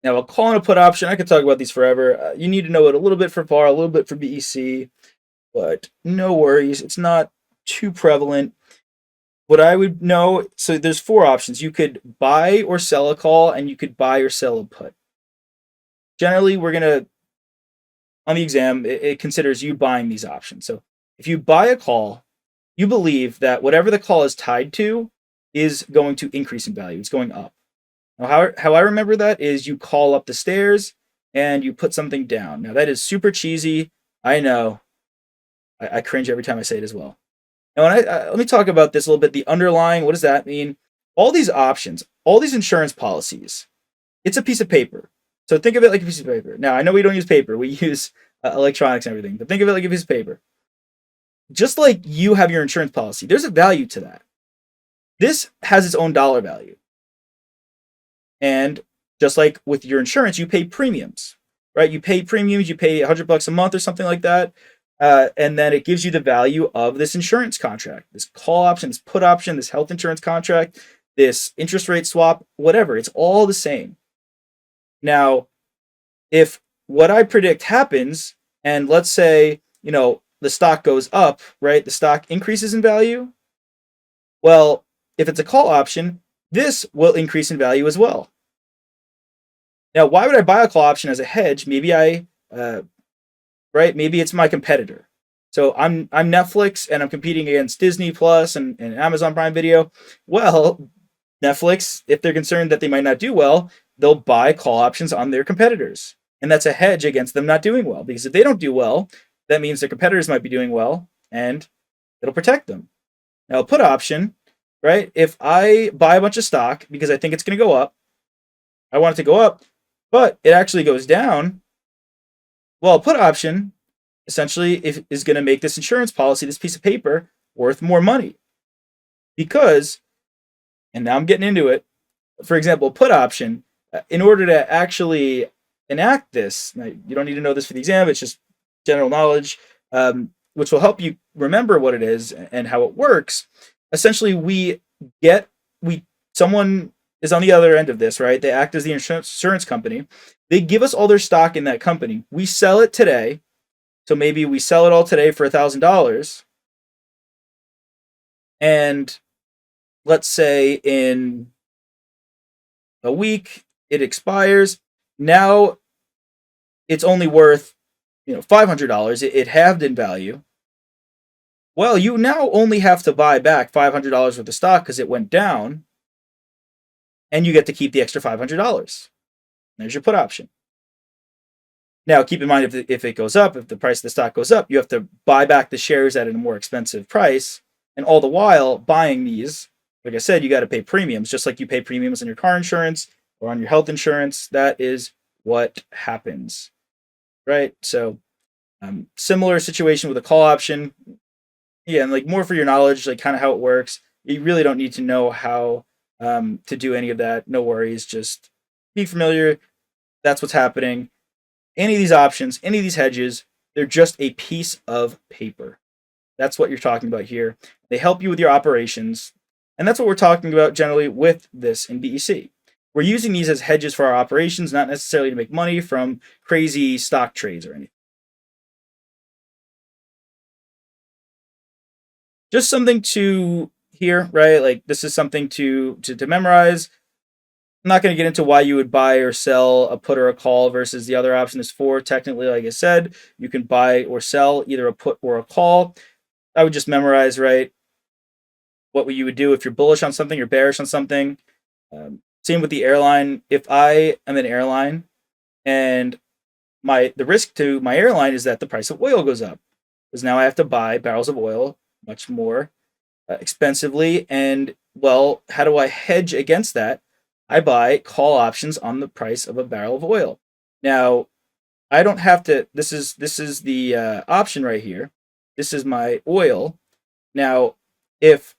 Now, a call and a put option, I could talk about these forever. You need to know it a little bit for VAR, a little bit for BEC, but no worries. It's not too prevalent. What I would know, so there's four options. You could buy or sell a call, and you could buy or sell a put. Generally, we're going to, on the exam, it considers you buying these options. So if you buy a call, you believe that whatever the call is tied to is going to increase in value. It's going up. Now, how I remember that is you call up the stairs and you put something down. Now, that is super cheesy. I know. I cringe every time I say it as well. Now, let me talk about this a little bit. The underlying, what does that mean? All these options, all these insurance policies, it's a piece of paper. So think of it like a piece of paper. Now, I know we don't use paper. We use electronics and everything. But think of it like a piece of paper. Just like you have your insurance policy, there's a value to that. This has its own dollar value. And just like with your insurance, you pay premiums, right? You pay premiums, you pay $100 a month or something like that. And then it gives you the value of this insurance contract, this call option, this put option, this health insurance contract, this interest rate swap, whatever. It's all the same. Now, if what I predict happens, and let's say, the stock goes up, right? The stock increases in value. Well, if it's a call option, this will increase in value as well. Now, why would I buy a call option as a hedge? Maybe maybe it's my competitor. So I'm Netflix and I'm competing against Disney Plus and Amazon Prime Video. Well, Netflix, if they're concerned that they might not do well, they'll buy call options on their competitors. And that's a hedge against them not doing well. Because if they don't do well, that means their competitors might be doing well and it'll protect them. Now, a put option, right? If I buy a bunch of stock because I think it's going to go up, I want it to go up, but it actually goes down. Well, a put option essentially is going to make this insurance policy, this piece of paper, worth more money. Because, and now I'm getting into it, for example, put option, in order to actually enact this, now, you don't need to know this for the exam, it's just general knowledge, which will help you remember what it is and how it works. Essentially, someone is on the other end of this, right? They act as the insurance company. They give us all their stock in that company. We sell it today. So maybe we sell it all today for $1,000. And let's say in a week it expires. Now it's only worth, $500. It halved in value. Well, you now only have to buy back $500 worth of stock because it went down, and you get to keep the extra $500. There's your put option. Now, keep in mind, if it goes up, if the price of the stock goes up, you have to buy back the shares at a more expensive price. And all the while, buying these, like I said, you got to pay premiums, just like you pay premiums on your car insurance or on your health insurance. That is what happens, right? So, similar situation with a call option. Yeah, and like more for your knowledge, like kind of how it works. You really don't need to know how to do any of that. No worries. Just be familiar. That's what's happening. Any of these options, any of these hedges, they're just a piece of paper. That's what you're talking about here. They help you with your operations. And that's what we're talking about generally with this in BEC. We're using these as hedges for our operations, not necessarily to make money from crazy stock trades or anything. Just something to hear, right? Like this is something to memorize. I'm not going to get into why you would buy or sell a put or a call versus the other option is for. Technically, like I said, you can buy or sell either a put or a call. I would just memorize, right, what you would do if you're bullish on something or bearish on something. Same with the airline. If I am an airline and the risk to my airline is that the price of oil goes up, because now I have to buy barrels of oil much more expensively. And well, how do I hedge against that? I buy call options on the price of a barrel of oil. Now, I don't have to. This is the option right here. This is my oil. Now, if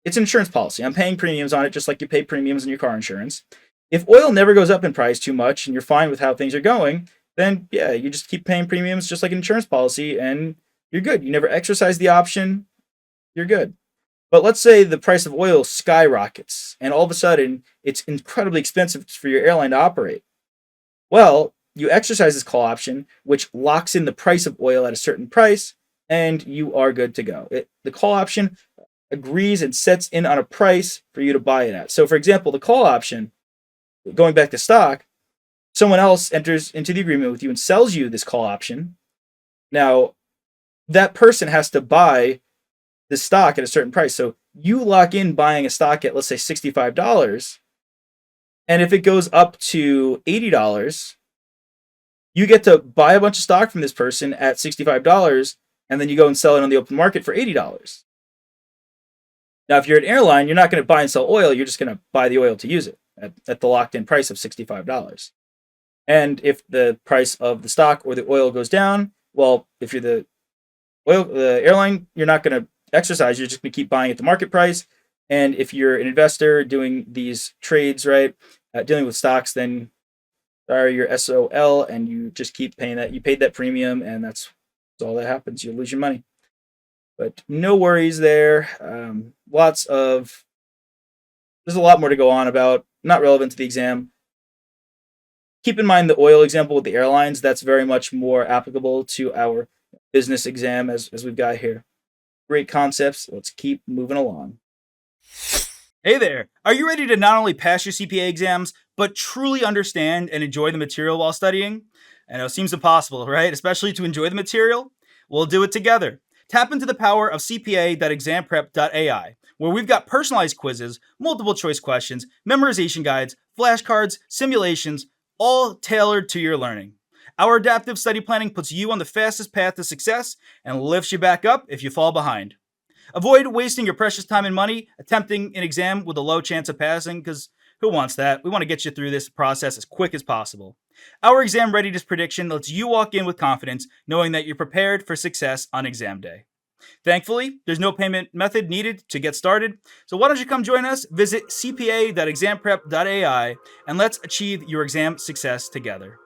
it's an insurance policy, I'm paying premiums on it just like you pay premiums on your car insurance. If oil never goes up in price too much and you're fine with how things are going, then yeah, you just keep paying premiums just like an insurance policy and you're good. You never exercise the option, you're good. But let's say the price of oil skyrockets and all of a sudden it's incredibly expensive for your airline to operate. Well, you exercise this call option, which locks in the price of oil at a certain price, and you are good to go. The call option agrees and sets in on a price for you to buy it at. So, for example, the call option, going back to stock, someone else enters into the agreement with you and sells you this call option. Now, that person has to buy the stock at a certain price. So you lock in buying a stock at, let's say, $65. And if it goes up to $80, you get to buy a bunch of stock from this person at $65, and then you go and sell it on the open market for $80. Now, if you're an airline, you're not going to buy and sell oil. You're just going to buy the oil to use it at the locked in price of $65. And if the price of the stock or the oil goes down, well, if you're the airline, you're not going to exercise. You're just going to keep buying at the market price. And if you're an investor doing these trades, right, dealing with stocks, then are your SOL, and you just keep paying that. You paid that premium, and that's all that happens. You lose your money. But no worries there. There's a lot more to go on about, not relevant to the exam. Keep in mind the oil example with the airlines. That's very much more applicable to our business exam as we've got here. Great concepts. Let's keep moving along. Hey there. Are you ready to not only pass your CPA exams, but truly understand and enjoy the material while studying? I know it seems impossible, right? Especially to enjoy the material? We'll do it together. Tap into the power of CPA.examprep.ai, where we've got personalized quizzes, multiple choice questions, memorization guides, flashcards, simulations, all tailored to your learning. Our adaptive study planning puts you on the fastest path to success and lifts you back up if you fall behind. Avoid wasting your precious time and money attempting an exam with a low chance of passing, because who wants that? We want to get you through this process as quick as possible. Our exam readiness prediction lets you walk in with confidence, knowing that you're prepared for success on exam day. Thankfully, there's no payment method needed to get started, so why don't you come join us? Visit cpa.examprep.ai and let's achieve your exam success together.